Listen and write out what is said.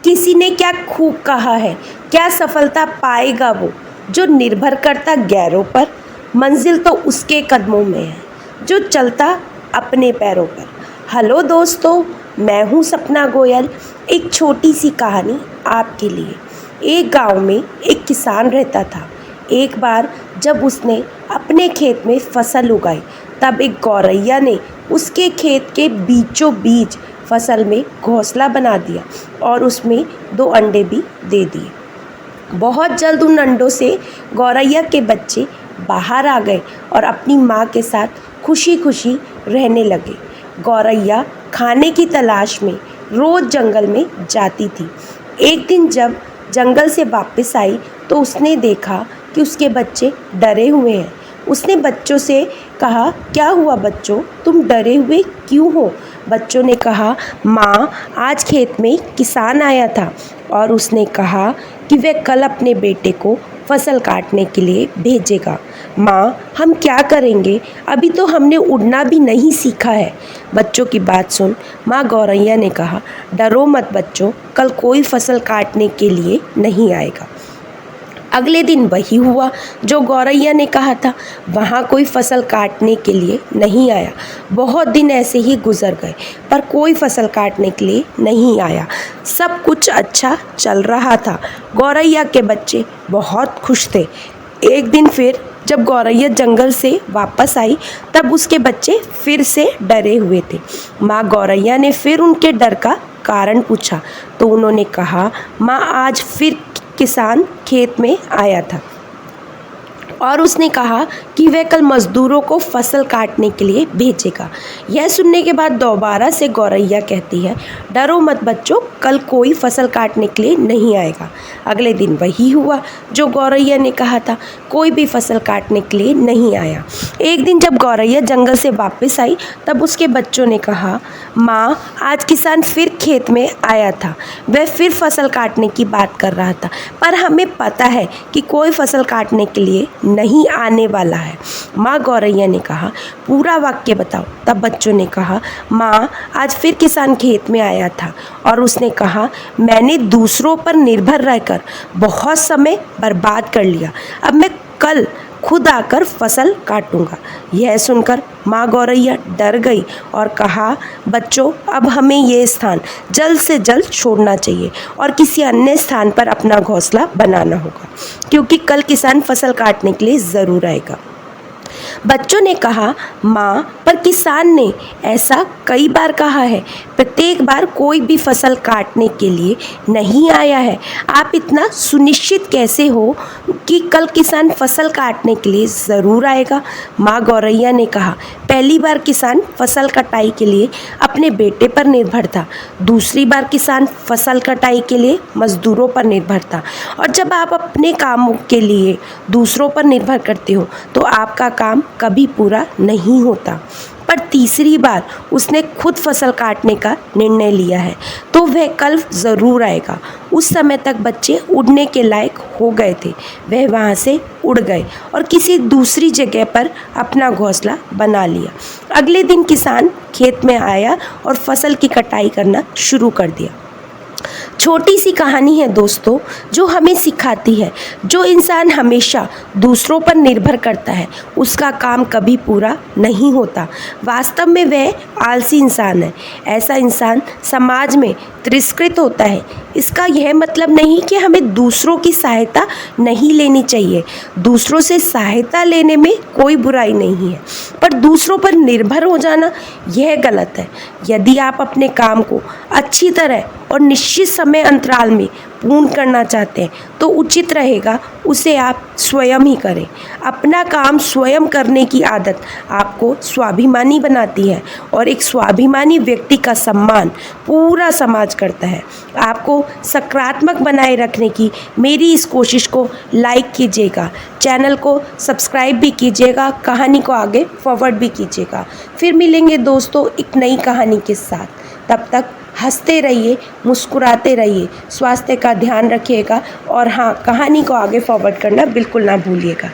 किसी ने क्या खूब कहा है, क्या सफलता पाएगा वो जो निर्भर करता गैरों पर। मंजिल तो उसके कदमों में है जो चलता अपने पैरों पर। हेलो दोस्तों, मैं हूँ सपना गोयल। एक छोटी सी कहानी आपके लिए। एक गांव में एक किसान रहता था। एक बार जब उसने अपने खेत में फसल उगाई, तब एक गौरैया ने उसके खेत के बीचों बीच फसल में घोंसला बना दिया और उसमें 2 अंडे भी दे दिए। बहुत जल्द उन अंडों से गौरैया के बच्चे बाहर आ गए और अपनी माँ के साथ खुशी खुशी रहने लगे। गौरैया खाने की तलाश में रोज़ जंगल में जाती थी। एक दिन जब जंगल से वापस आई तो उसने देखा कि उसके बच्चे डरे हुए हैं। उसने बच्चों से कहा, क्या हुआ बच्चों, तुम डरे हुए क्यों हो? बच्चों ने कहा, माँ, आज खेत में किसान आया था और उसने कहा कि वह कल अपने बेटे को फसल काटने के लिए भेजेगा। माँ, हम क्या करेंगे? अभी तो हमने उड़ना भी नहीं सीखा है। बच्चों की बात सुन माँ गौरैया ने कहा, डरो मत बच्चों, कल कोई फसल काटने के लिए नहीं आएगा। अगले दिन वही हुआ जो गौरैया ने कहा था। वहाँ कोई फसल काटने के लिए नहीं आया। बहुत दिन ऐसे ही गुजर गए पर कोई फसल काटने के लिए नहीं आया। सब कुछ अच्छा चल रहा था। गौरैया के बच्चे बहुत खुश थे। एक दिन फिर जब गौरैया जंगल से वापस आई तब उसके बच्चे फिर से डरे हुए थे। माँ गौरैया ने फिर उनके डर का कारण पूछा तो उन्होंने कहा, माँ, आज फिर किसान खेत में आया था और उसने कहा कि वह कल मज़दूरों को फसल काटने के लिए भेजेगा। यह सुनने के बाद दोबारा से गौरैया कहती है, डरो मत बच्चों, कल कोई फसल काटने के लिए नहीं आएगा। अगले दिन वही हुआ जो गौरैया ने कहा था। कोई भी फसल काटने के लिए नहीं आया। एक दिन जब गौरैया जंगल से वापस आई तब उसके बच्चों ने कहा, माँ, आज किसान फिर खेत में आया था। वह फिर फसल काटने की बात कर रहा था पर हमें पता है कि कोई फसल काटने के लिए नहीं आने वाला है। माँ गौरैया ने कहा, पूरा वाक्य बताओ। तब बच्चों ने कहा, माँ, आज फिर किसान खेत में आया था और उसने कहा, मैंने दूसरों पर निर्भर रहकर बहुत समय बर्बाद कर लिया। अब मैं कल खुद आकर फसल काटूंगा। यह सुनकर माँ गौरैया डर गई और कहा, बच्चों, अब हमें ये स्थान जल्द से जल्द छोड़ना चाहिए और किसी अन्य स्थान पर अपना घोंसला बनाना होगा, क्योंकि कल किसान फसल काटने के लिए ज़रूर आएगा। बच्चों ने कहा, माँ, पर किसान ने ऐसा कई बार कहा है, प्रत्येक बार कोई भी फसल काटने के लिए नहीं आया है। आप इतना सुनिश्चित कैसे हो कि कल किसान फसल काटने के लिए ज़रूर आएगा? माँ गौरैया ने कहा, पहली बार किसान फसल कटाई के लिए अपने बेटे पर निर्भर था। दूसरी बार किसान फसल कटाई के लिए मज़दूरों पर निर्भर था। और जब आप अपने कामों के लिए दूसरों पर निर्भर करते हो तो आपका काम कभी पूरा नहीं होता। पर तीसरी बार उसने खुद फसल काटने का निर्णय लिया है तो वह कल ज़रूर आएगा। उस समय तक बच्चे उड़ने के लायक हो गए थे। वह वहाँ से उड़ गए और किसी दूसरी जगह पर अपना घोंसला बना लिया। अगले दिन किसान खेत में आया और फसल की कटाई करना शुरू कर दिया। छोटी सी कहानी है दोस्तों, जो हमें सिखाती है, जो इंसान हमेशा दूसरों पर निर्भर करता है उसका काम कभी पूरा नहीं होता। वास्तव में वह आलसी इंसान है। ऐसा इंसान समाज में तिरस्कृत होता है। इसका यह मतलब नहीं कि हमें दूसरों की सहायता नहीं लेनी चाहिए। दूसरों से सहायता लेने में कोई बुराई नहीं है, पर दूसरों पर निर्भर हो जाना यह गलत है। यदि आप अपने काम को अच्छी तरह और निश्चित समय अंतराल में पूर्ण करना चाहते हैं तो उचित रहेगा उसे आप स्वयं ही करें। अपना काम स्वयं करने की आदत आपको स्वाभिमानी बनाती है और एक स्वाभिमानी व्यक्ति का सम्मान पूरा समाज करता है। आपको सकारात्मक बनाए रखने की मेरी इस कोशिश को लाइक कीजिएगा, चैनल को सब्सक्राइब भी कीजिएगा, कहानी को आगे फॉरवर्ड भी कीजिएगा। फिर मिलेंगे दोस्तों एक नई कहानी के साथ। तब तक हंसते रहिए, मुस्कुराते रहिए, स्वास्थ्य का ध्यान रखिएगा और हाँ, कहानी को आगे फॉरवर्ड करना बिल्कुल ना भूलिएगा।